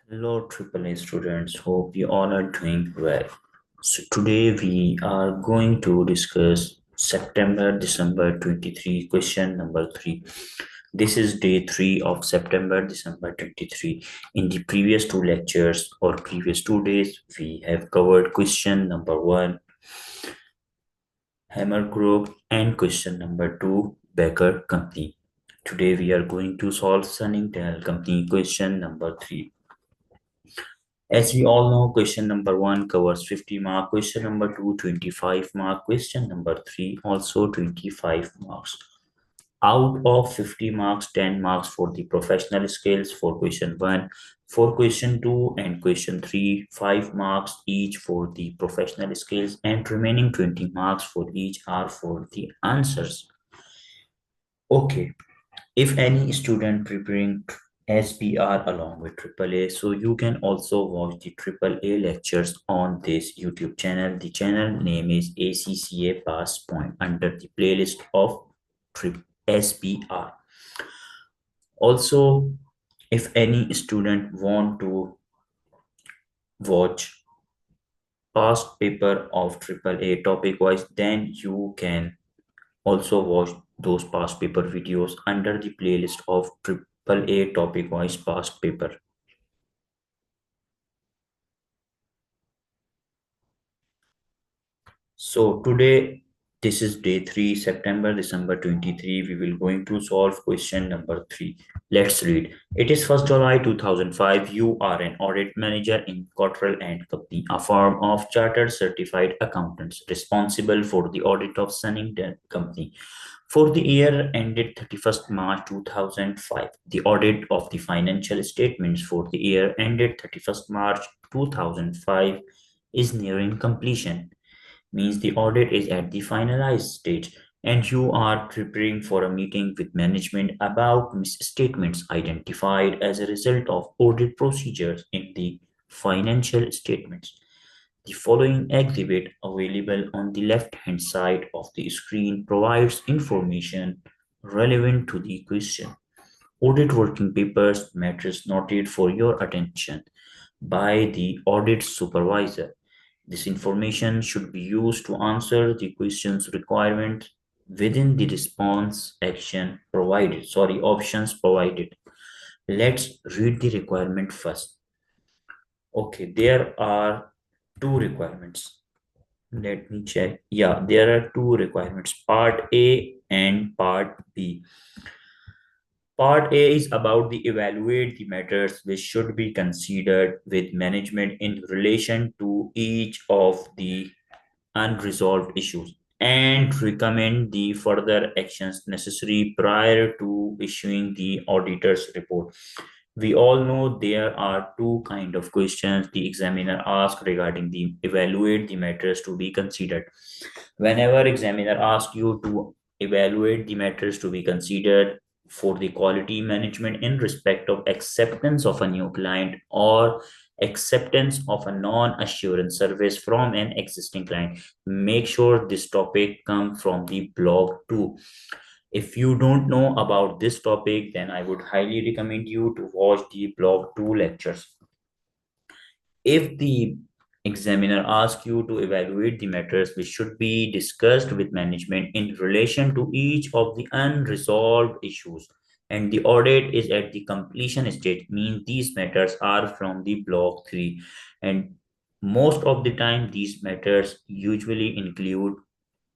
Hello, AAA students. Hope you all are doing well. So today we are going to discuss September-December 23 question number 3. This is day 3 of September-December 23. In the previous two lectures or previous 2 days, we have covered question number 1, Hammer Group, and question number 2, Becker Company. Today we are going to solve Sunningdale Company question number 3. As we all know, question number 1 covers 50 mark, question number 2 25 mark, question number 3 also 25 marks. Out of 50 marks, 10 marks for the professional skills for question 1, for question 2 and question 3, 5 marks each for the professional skills and remaining 20 marks for each are for the answers. Okay, if any student preparing SBR along with AAA, so you can also watch the AAA lectures on this YouTube channel. The channel name is ACCA Passpoint under the playlist of SBR. Also, if any student want to watch past paper of AAA topic wise, then you can also watch those past paper videos under the playlist of AAA topic wise past paper. So today, this is day 3, September-December 23. We will going to solve question number 3. Let's read. It is 1st July 2005. You are an audit manager in Cottrell and Company, a firm of chartered certified accountants responsible for the audit of Sunningdale Company. For the year ended 31st March 2005, the audit of the financial statements for the year ended 31st March 2005 is nearing completion, means the audit is at the finalized stage and you are preparing for a meeting with management about misstatements identified as a result of audit procedures in the financial statements. The following exhibit, available on the left-hand side of the screen, provides information relevant to the question. Audit working papers matters noted for your attention by the audit supervisor. This information should be used to answer the question's requirement within the response options provided. Let's read the requirement first. Okay, there are two requirements. Let me check. Yeah, there are two requirements, part A and part B. Part A is about the evaluate the matters which should be considered with management in relation to each of the unresolved issues and recommend the further actions necessary prior to issuing the auditor's report. We all know there are two kind of questions the examiner asks regarding the evaluate the matters to be considered. Whenever examiner asks you to evaluate the matters to be considered for the quality management in respect of acceptance of a new client or acceptance of a non-assurance service from an existing client, make sure this topic comes from the blog too. If you don't know about this topic, then I would highly recommend you to watch the blog 2 lectures. If the examiner asks you to evaluate the matters which should be discussed with management in relation to each of the unresolved issues and the audit is at the completion stage, means these matters are from the block 3, and most of the time these matters usually include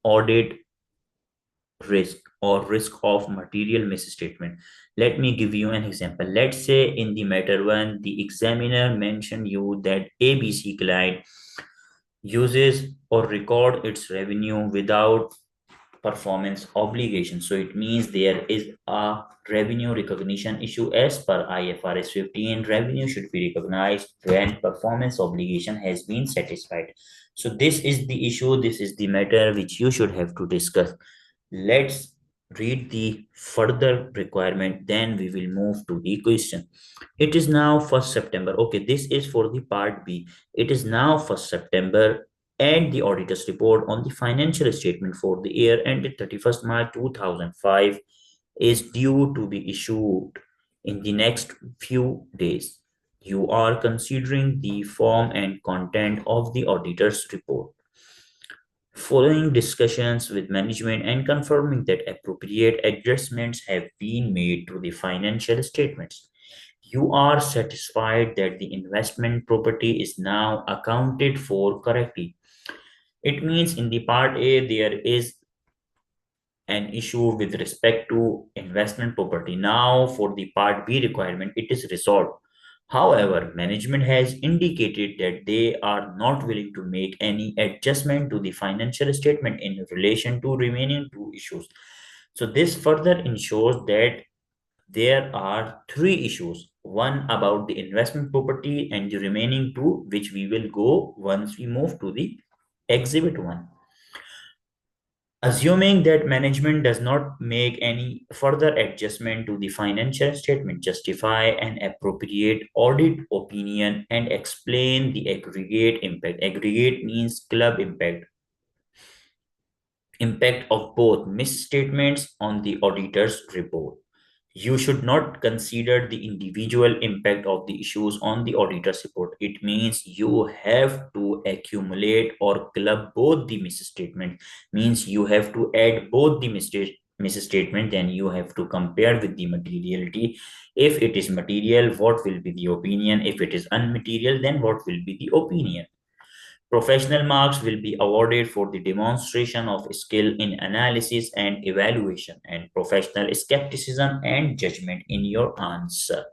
audit risk or risk of material misstatement. Let me give you an example. Let's say in the matter 1, the examiner mentioned you that ABC client uses or record its revenue without performance obligation. So it means there is a revenue recognition issue as per IFRS 15. Revenue should be recognized when performance obligation has been satisfied. So this is the issue, this is the matter which you should have to discuss. Let's read the further requirement, then we will move to the question. It is now 1st September. Okay, this is for the part B. It is now 1st September and the auditor's report on the financial statement for the year ended 31st March 2005 is due to be issued in the next few days. You are considering the form and content of the auditor's report. Following discussions with management and confirming that appropriate adjustments have been made to the financial statements, you are satisfied that the investment property is now accounted for correctly. It means in the part A, there is an issue with respect to investment property. Now, for the part B requirement, it is resolved. However, management has indicated that they are not willing to make any adjustment to the financial statement in relation to remaining two issues. So, this further ensures that there are three issues, one about the investment property and the remaining two, which we will go once we move to the exhibit 1. Assuming that management does not make any further adjustment to the financial statement, justify an appropriate audit opinion and explain the aggregate impact. Aggregate means club impact of both misstatements on the auditor's report. You should not consider the individual impact of the issues on the auditor's report. It means you have to accumulate or club both the misstatement. Means you have to add both the misstatement, then you have to compare with the materiality. If it is material, what will be the opinion? If it is unmaterial, then what will be the opinion? Professional marks will be awarded for the demonstration of skill in analysis and evaluation and professional skepticism and judgment in your answer.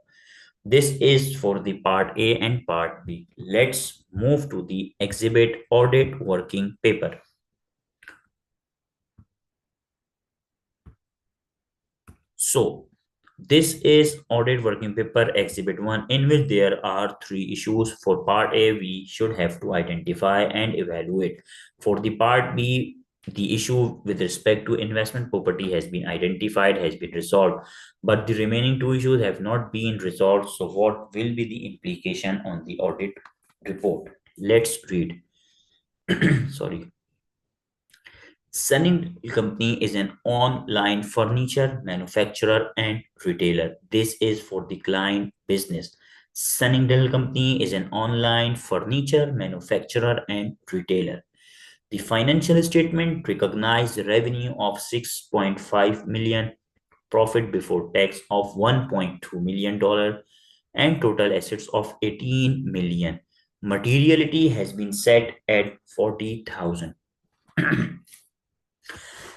This is for the part A and part B. Let's move to the exhibit audit working paper. So, this is audit working paper exhibit 1 in which there are three issues. For part A, we should have to identify and evaluate. For the part B, the issue with respect to investment property has been identified, has been resolved, but the remaining two issues have not been resolved. So what will be the implication on the audit report? Let's read. Sorry. Sunningdale Company is an online furniture manufacturer and retailer. This is for the client business. Sunningdale Company is an online furniture manufacturer and retailer. The financial statement recognized revenue of 6.5 million, profit before tax of $1.2 million, and total assets of 18 million. Materiality has been set at 40,000.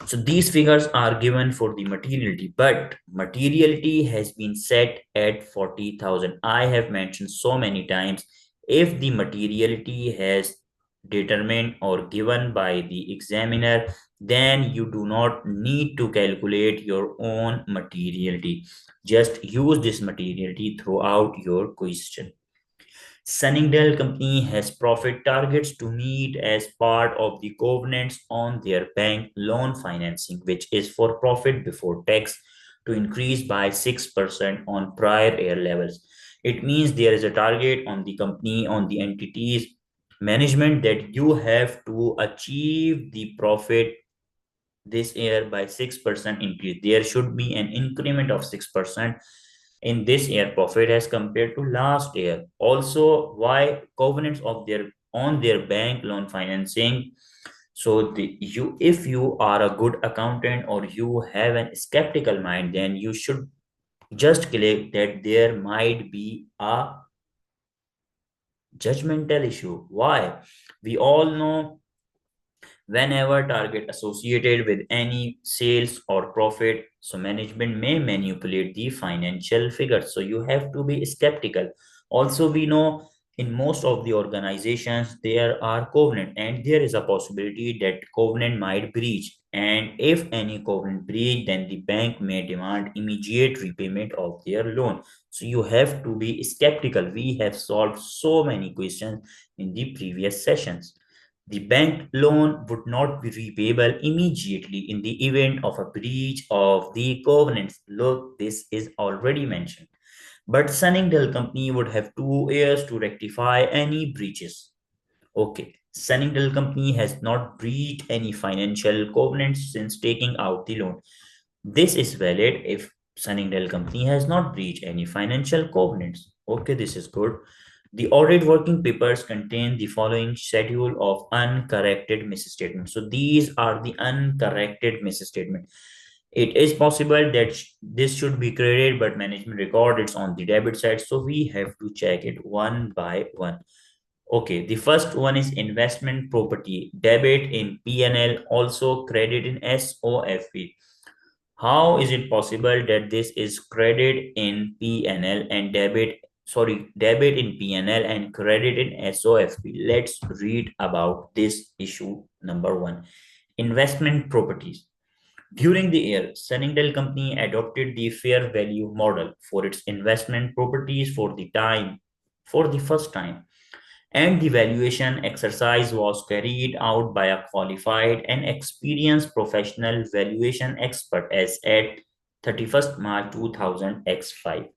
So these figures are given for the materiality, but materiality has been set at 40,000. I have mentioned so many times, if the materiality has determined or given by the examiner, then you do not need to calculate your own materiality. Just use this materiality throughout your question. Sunningdale Company has profit targets to meet as part of the covenants on their bank loan financing, which is for profit before tax to increase by 6% on prior year levels. It means there is a target on the company, on the entities management, that you have to achieve the profit this year by 6% increase. There should be an increment of 6% in this year profit as compared to last year. Also, why covenants of their on their bank loan financing? So if you are a good accountant or you have an skeptical mind, then you should just click that there might be a judgmental issue. Why? We all know whenever target associated with any sales or profit, so management may manipulate the financial figures, so you have to be skeptical. Also, we know in most of the organizations there are covenant and there is a possibility that covenant might breach, and if any covenant breach, then the bank may demand immediate repayment of their loan. So you have to be skeptical. We have solved so many questions in the previous sessions. The bank loan would not be repayable immediately in the event of a breach of the covenants. Look, this is already mentioned. But Sunningdale Company would have 2 years to rectify any breaches. Okay, Sunningdale Company has not breached any financial covenants since taking out the loan. This is valid if Sunningdale company has not breached any financial covenants. Okay, this is good. The audit working papers contain the following schedule of uncorrected misstatements. So these are the uncorrected misstatements. It is possible that this should be credited, but management record it's on the debit side. So we have to check it one by one. Okay, the first one is investment property, debit in P&L, also credit in SOFP. How is it possible that this is credit in P&L and debit in P&L and credit in SOFP? Let's read about this issue. Number one, investment properties. During the year, Sunningdale Company adopted the fair value model for its investment properties for the first time, and the valuation exercise was carried out by a qualified and experienced professional valuation expert as at 31st March 2000 X5.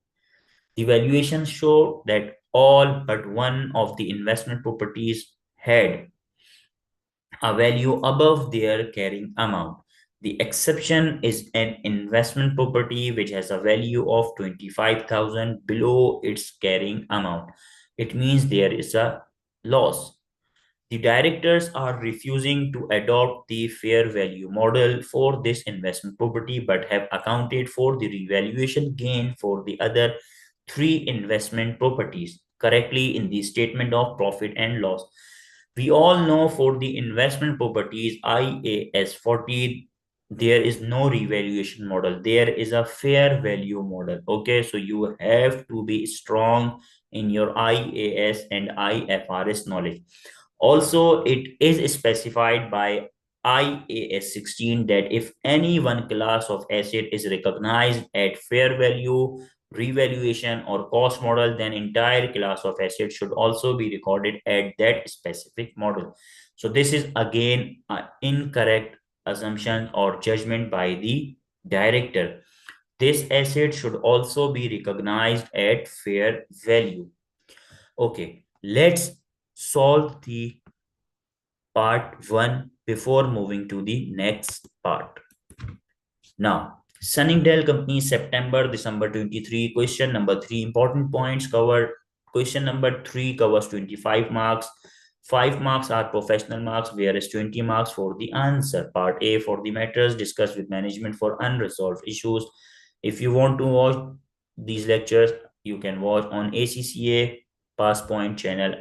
The valuation showed that all but one of the investment properties had a value above their carrying amount. The exception is an investment property which has a value of 25,000 below its carrying amount. It means there is a loss. The directors are refusing to adopt the fair value model for this investment property but have accounted for the revaluation gain for the other three investment properties correctly in the statement of profit and loss. We all know for the investment properties IAS 40, there is no revaluation model. There is a fair value model. Okay, so you have to be strong in your IAS and IFRS knowledge. Also, it is specified by IAS 16 that if any one class of asset is recognized at fair value, revaluation, or cost model, then entire class of assets should also be recorded at that specific model. So this is again an incorrect assumption or judgment by the director. This asset should also be recognized at fair value. Okay, let's solve the part 1 before moving to the next part. Now, Sunningdale Company, September, December 23, question number 3, important points covered. Question number 3 covers 25 marks. 5 marks are professional marks, whereas 20 marks for the answer. Part A for the matters discussed with management for unresolved issues. If you want to watch these lectures, you can watch on ACCA Passpoint channel,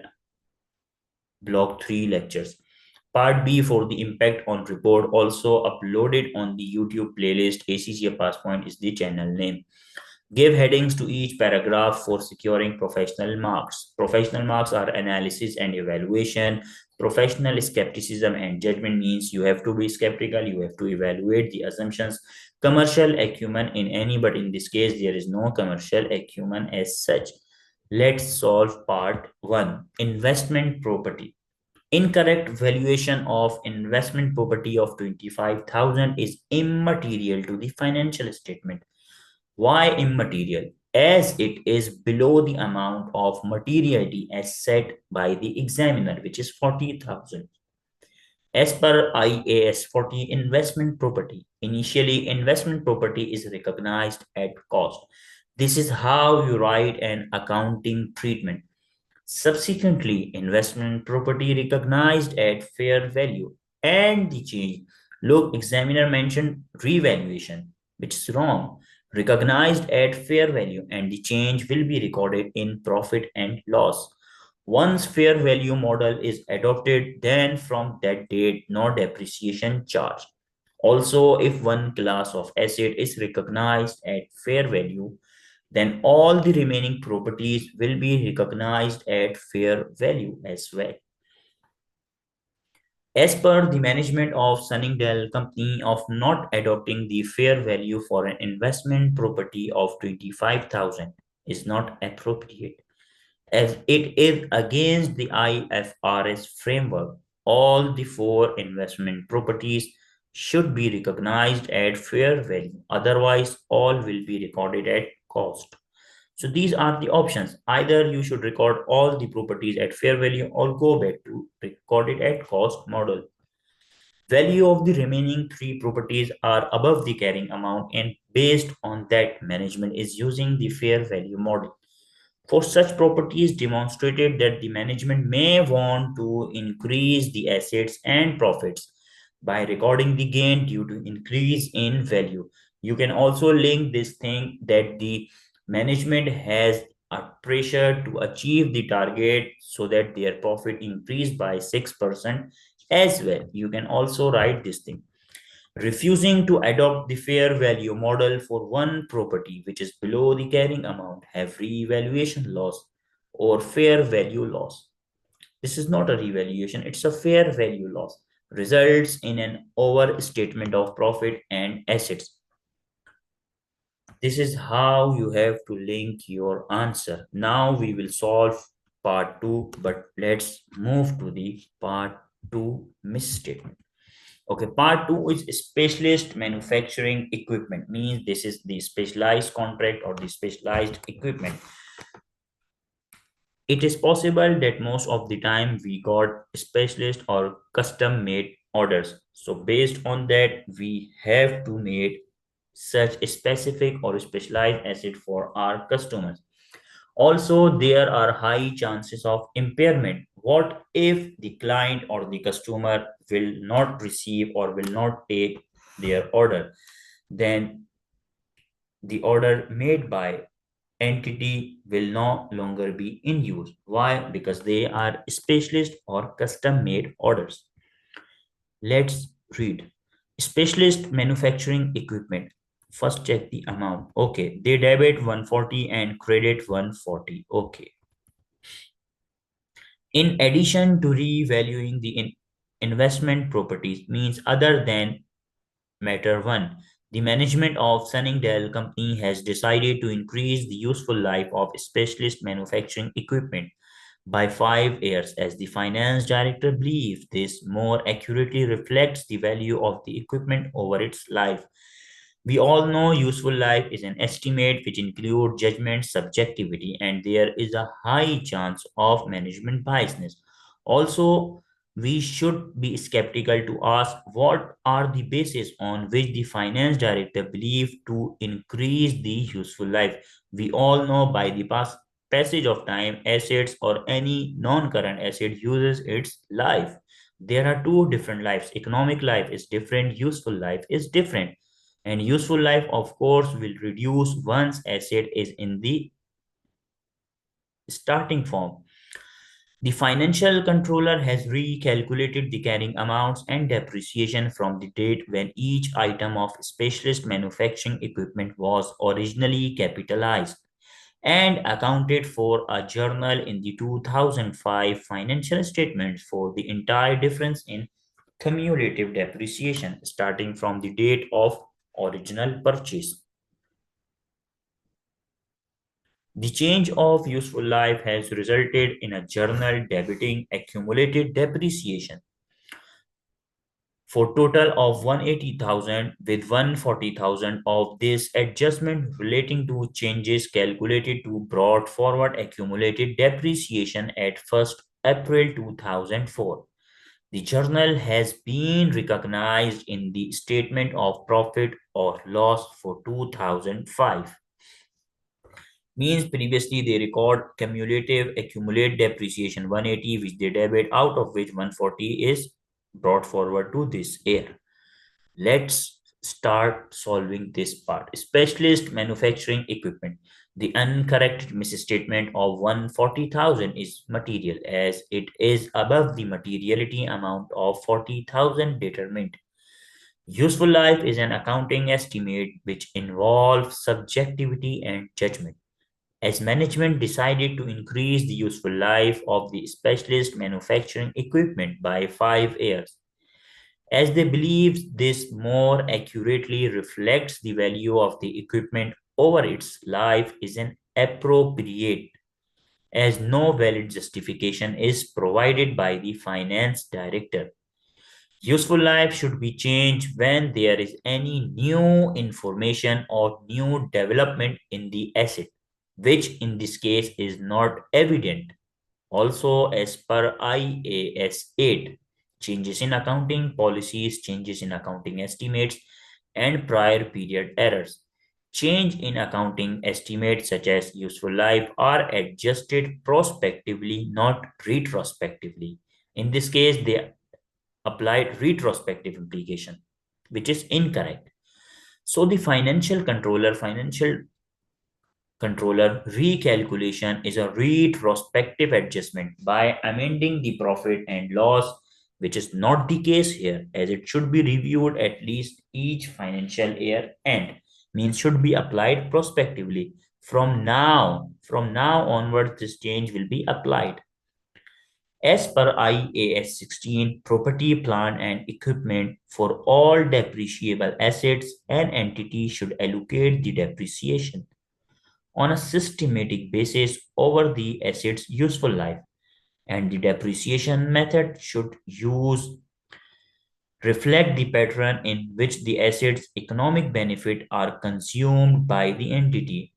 block 3 lectures. Part B for the impact on report, also uploaded on the YouTube playlist. ACCA Passpoint is the channel name. Give headings to each paragraph for securing professional marks. Professional marks are analysis and evaluation. Professional skepticism and judgment means you have to be skeptical, you have to evaluate the assumptions. Commercial acumen in any, but in this case, there is no commercial acumen as such. Let's solve part 1. Investment property. Incorrect valuation of investment property of 25,000 is immaterial to the financial statement. Why immaterial? As it is below the amount of materiality as set by the examiner, which is 40,000. As per IAS 40, investment property. Initially, investment property is recognized at cost. This is how you write an accounting treatment. Subsequently, investment property recognized at fair value and the change. Look, examiner mentioned revaluation, which is wrong. Recognized at fair value and the change will be recorded in profit and loss. Once fair value model is adopted, then from that date, no depreciation charge. Also, if one class of asset is recognized at fair value, then all the remaining properties will be recognized at fair value as well. As per the management of Sunningdale Company of not adopting the fair value for an investment property of 25,000 is not appropriate, as it is against the IFRS framework. All the four investment properties should be recognized at fair value. Otherwise, all will be recorded at cost. So these are the options. Either you should record all the properties at fair value or go back to record it at cost model. Value of the remaining three properties are above the carrying amount, and based on that, management is using the fair value model. For such properties, demonstrated that the management may want to increase the assets and profits by recording the gain due to increase in value. You can also link this thing that the management has a pressure to achieve the target so that their profit increased by 6% as well. You can also write this thing. Refusing to adopt the fair value model for one property which is below the carrying amount have revaluation loss or fair value loss. This is not a revaluation, it's a fair value loss. Results in an overstatement of profit and assets. This is how you have to link your answer. Now we will solve part 2, but let's move to the part 2 misstatement. Okay, part 2 is specialist manufacturing equipment. Means this is the specialized contract or the specialized equipment. It is possible that most of the time we got specialist or custom made orders. So based on that, we have to make such a specific or specialized asset for our customers. Also, there are high chances of impairment. What if the client or the customer will not receive or will not take their order? Then the order made by entity will no longer be in use. Why? Because they are specialist or custom made orders. Let's read. Specialist manufacturing equipment. First check the amount. Okay, they debit 140 and credit 140. Okay. In addition to revaluing the investment properties means other than matter 1, the management of Sunningdale company has decided to increase the useful life of specialist manufacturing equipment by 5 years as the finance director believes this more accurately reflects the value of the equipment over its life. We all know useful life is an estimate which includes judgment, subjectivity, and there is a high chance of management biasness. Also, we should be skeptical to ask what are the basis on which the finance director believe to increase the useful life. We all know by the passage of time, assets or any non-current asset uses its life. There are two different lives. Economic life is different, useful life is different. And useful life, of course, will reduce once asset is in the starting form. The financial controller has recalculated the carrying amounts and depreciation from the date when each item of specialist manufacturing equipment was originally capitalized and accounted for a journal in the 2005 financial statements for the entire difference in cumulative depreciation starting from the date of original purchase. The change of useful life has resulted in a journal debiting accumulated depreciation for total of 180,000 with 140,000 of this adjustment relating to changes calculated to brought forward accumulated depreciation at 1st April 2004. The journal has been recognized in the statement of profit or loss for 2005. Means previously they record cumulative accumulate depreciation 180 which they debit, out of which 140 is brought forward to this year. Let's start solving this part. Specialist manufacturing equipment. The uncorrected misstatement of 140,000 is material as it is above the materiality amount of 40,000 determined. Useful life is an accounting estimate which involves subjectivity and judgment. As management decided to increase the useful life of the specialist manufacturing equipment by 5 years, as they believe this more accurately reflects the value of the equipment over its life is an appropriate, as no valid justification is provided by the finance director. Useful life should be changed when there is any new information or new development in the asset, which in this case is not evident. Also, as per IAS 8, changes in accounting policies, changes in accounting estimates, and prior period errors. Change in accounting estimates such as useful life are adjusted prospectively, not retrospectively. In this case, they applied retrospective implication, which is incorrect. So the financial controller recalculation is a retrospective adjustment by amending the profit and loss, which is not the case here, as it should be reviewed at least each financial year end, means should be applied prospectively. From now onward, this change will be applied. As per IAS 16, property, plant, and equipment for all depreciable assets, an entity should allocate the depreciation on a systematic basis over the asset's useful life, and the depreciation method should use reflect the pattern in which the asset's economic benefit are consumed by the entity.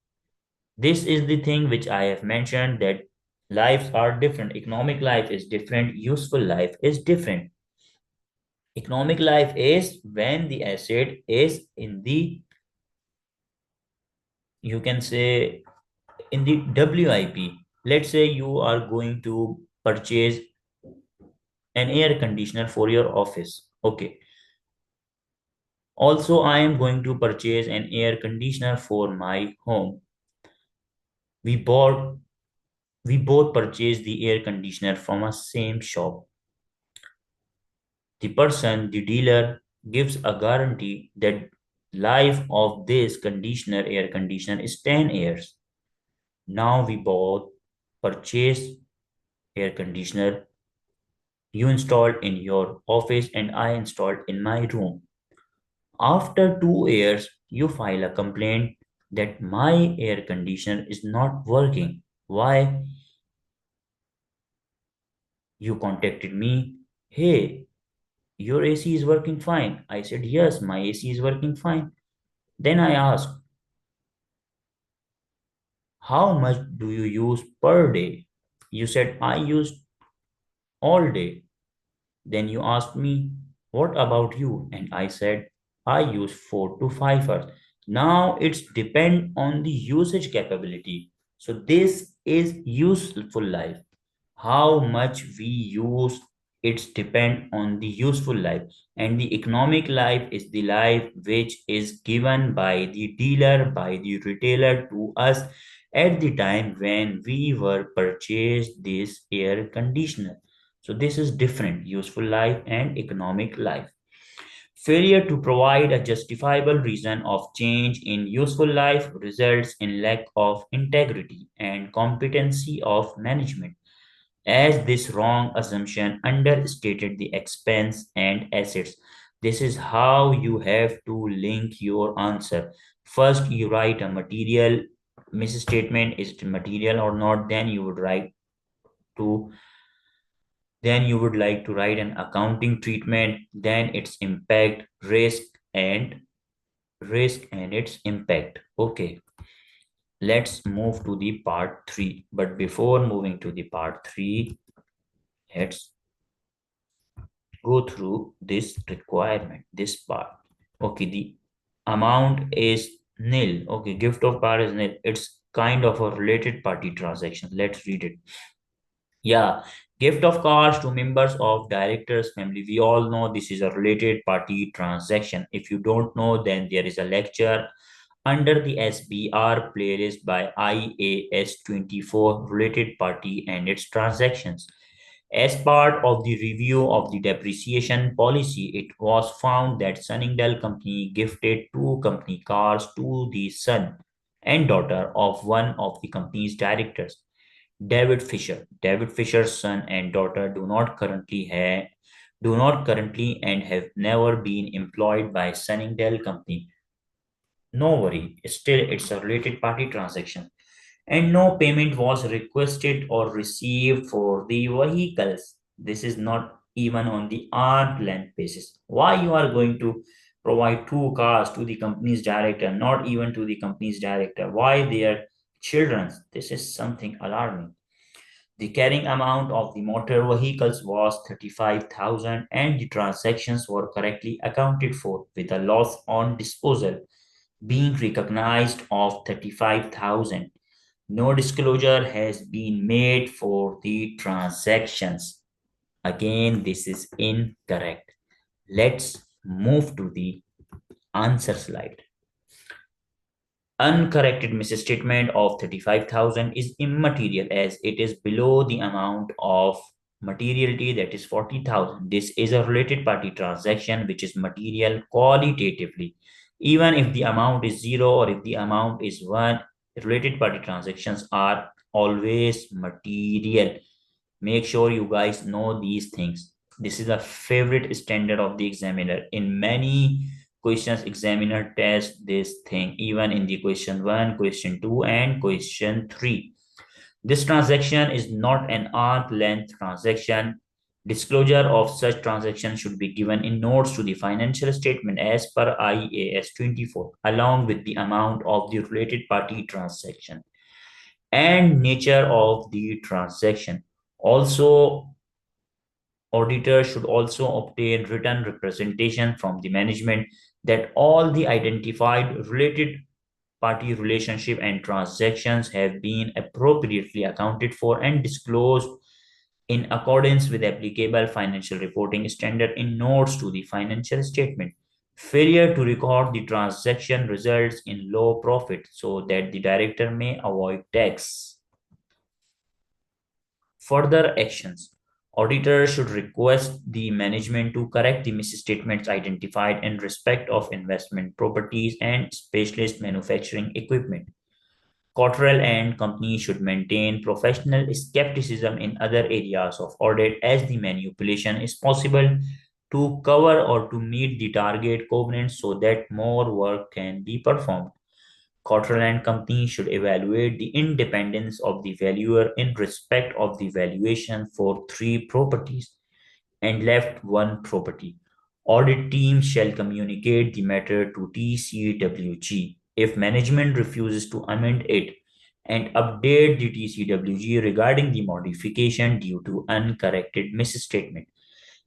This is the thing which I have mentioned, that lives are different. Economic life is different, useful life is different. Economic life is when the asset is in the, you can say, in the WIP. Let's say you are going to purchase an air conditioner for your office. Okay. Also, I am going to purchase an air conditioner for my home. We bought we both purchased the air conditioner from a same shop. The dealer, gives a guarantee that life of this air conditioner is 10 years. Now we both purchased air conditioner. You installed in your office and I installed in my room. After 2 years, you file a complaint that my air conditioner is not working. Why? You contacted me. Hey, your AC is working fine. I said, yes, my AC is working fine. Then I asked, how much do you use per day? You said, I use all day. Then you asked me, what about you? And I said, I use 4 to 5 hours. Now it's depend on the usage capability. So this is useful life. How much we use, it's depend on the useful life. And the economic life is the life which is given by the dealer, by the retailer to us at the time when we were purchased this air conditioner. So this is different, useful life and economic life. Failure to provide a justifiable reason of change in useful life results in lack of integrity and competency of management, as this wrong assumption understated the expense and assets. This is how you have to link your answer. First, you write a material misstatement, is it material or not? To then you would like to write an accounting treatment, then its impact, risk and its impact. Okay, let's move to the part 3. But before moving to the part 3, let's go through this requirement, this part. Okay, the amount is nil. Okay, gift of car is nil. It's kind of a related party transaction. Let's read it. Yeah, gift of cars to members of directors family. We all know this is a related party transaction. If you don't know, then there is a lecture under the SBR playlist by IAS 24 related party and its transactions. As part of the review of the depreciation policy, it was found that Sunningdale company gifted two company cars to the son and daughter of one of the company's directors, David Fisher. David Fisher's son and daughter do not currently and have never been employed by Sunningdale company. No worry, still it's a related party transaction. And no payment was requested or received for the vehicles. This is not even on the arm length basis. Why you are going to provide two cars to the company's director, not even to the company's director? Why their children? This is something alarming. The carrying amount of the motor vehicles was 35,000 and the transactions were correctly accounted for with a loss on disposal being recognized of 35,000. No disclosure has been made for the transactions. Again, this is incorrect. Let's move to the answer slide. Uncorrected misstatement of 35,000 is immaterial as it is below the amount of materiality, that is 40,000. This is a related party transaction which is material qualitatively. Even if the amount is zero or if the amount is one, related party transactions are always material. Make sure you guys know these things. This is a favorite standard of the examiner. In many questions, examiner tests this thing, even in the question 1, question 2, and question 3. This transaction is not an arm's length transaction. Disclosure of such transaction should be given in notes to the financial statement as per IAS 24, along with the amount of the related party transaction and nature of the transaction. Also, auditors should also obtain written representation from the management that all the identified related party relationship and transactions have been appropriately accounted for and disclosed in accordance with applicable financial reporting standard in notes to the financial statement. Failure to record the transaction results in low profit so that the director may avoid tax. Further actions. Auditors should request the management to correct the misstatements identified in respect of investment properties and specialist manufacturing equipment. Cottrell and company should maintain professional skepticism in other areas of audit as the manipulation is possible to cover or to meet the target covenants so that more work can be performed. Cottrell and Company should evaluate the independence of the valuer in respect of the valuation for 3 properties and left 1 property. Audit team shall communicate the matter to TCWG. If management refuses to amend it and update the TCWG regarding the modification due to uncorrected misstatement.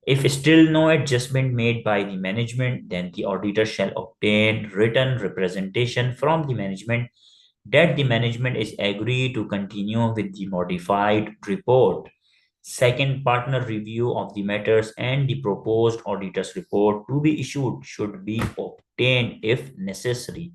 If still no adjustment made by the management, then the auditor shall obtain written representation from the management that the management is agreed to continue with the modified report. Second, partner review of the matters and the proposed auditor's report to be issued should be obtained if necessary.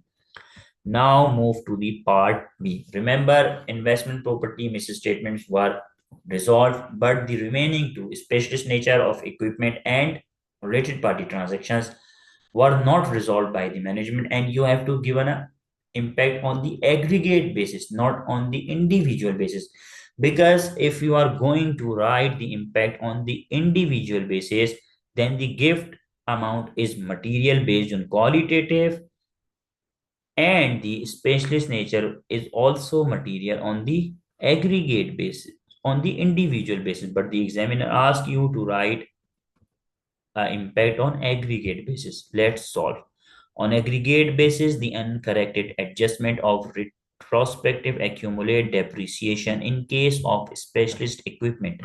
Now move to the part B. Remember, investment property misstatements were resolved, but the remaining two, specialist nature of equipment and related party transactions, were not resolved by the management, and you have to give an impact on the aggregate basis, not on the individual basis. Because if you are going to write the impact on the individual basis, then the gift amount is material based on qualitative and the specialist nature is also material on the aggregate basis, on the individual basis, but the examiner asks you to write impact on aggregate basis. Let's solve. On aggregate basis, the uncorrected adjustment of retrospective accumulate depreciation in case of specialist equipment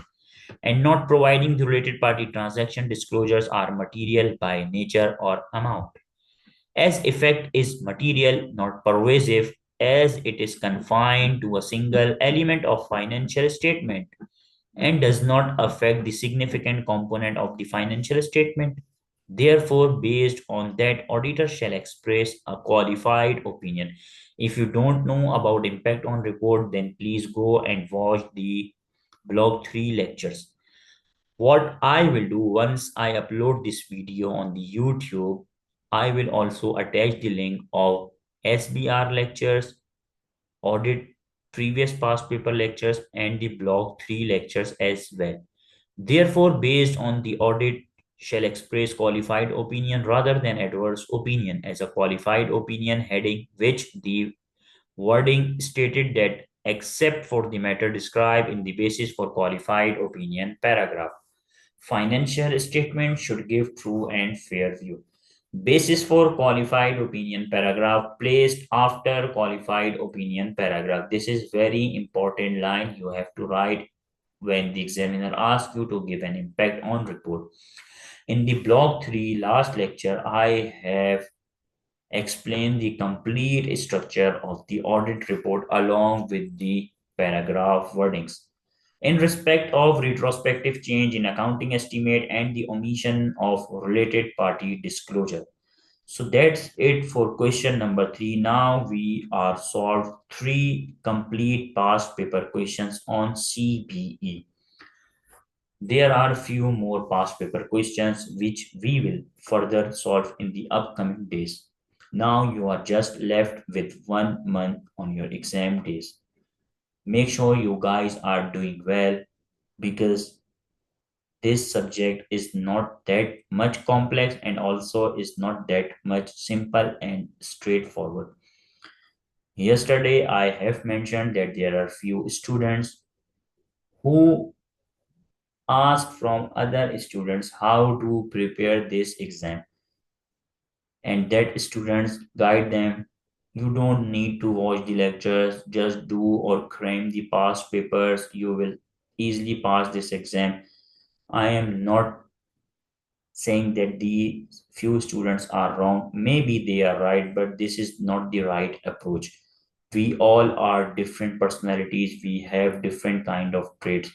and not providing the related party transaction disclosures are material by nature or amount. As effect is material, not pervasive, as it is confined to a single element of financial statement and does not affect the significant component of the financial statement. Therefore, based on that, auditor shall express a qualified opinion. If you don't know about impact on report, then please go and watch the blog 3 lectures. What I will do once I upload this video on the YouTube, I will also attach the link of SBR lectures, audit previous past paper lectures, and the blog 3 lectures as well. Therefore, based on the audit shall express qualified opinion rather than adverse opinion as a qualified opinion heading which the wording stated that except for the matter described in the basis for qualified opinion paragraph. Financial statement should give true and fair view. Basis for qualified opinion paragraph placed after qualified opinion paragraph. This is very important line you have to write when the examiner asks you to give an impact on report. In the block 3 last lecture, I have explained the complete structure of the audit report along with the paragraph wordings. In respect of retrospective change in accounting estimate and the omission of related party disclosure. So that's it for question number 3. Now we are solved 3 complete past paper questions on CBE. There are few more past paper questions which we will further solve in the upcoming days. Now you are just left with 1 month on your exam days. Make sure you guys are doing well because this subject is not that much complex and also is not that much simple and straightforward. Yesterday, I have mentioned that there are few students who ask from other students how to prepare this exam, and that students guide them. You don't need to watch the lectures, just do or cram the past papers. You will easily pass this exam. I am not saying that the few students are wrong. Maybe they are right, but this is not the right approach. We all are different personalities. We have different kind of traits.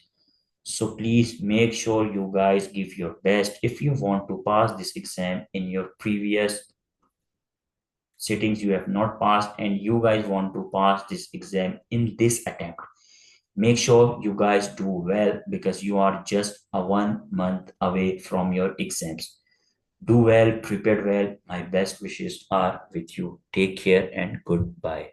So please make sure you guys give your best if you want to pass this exam in your previous sittings you have not passed and you guys want to pass this exam in this attempt. Make sure you guys do well because you are just a 1 month away from your exams. Do well, prepare well. My best wishes are with you. Take care and goodbye.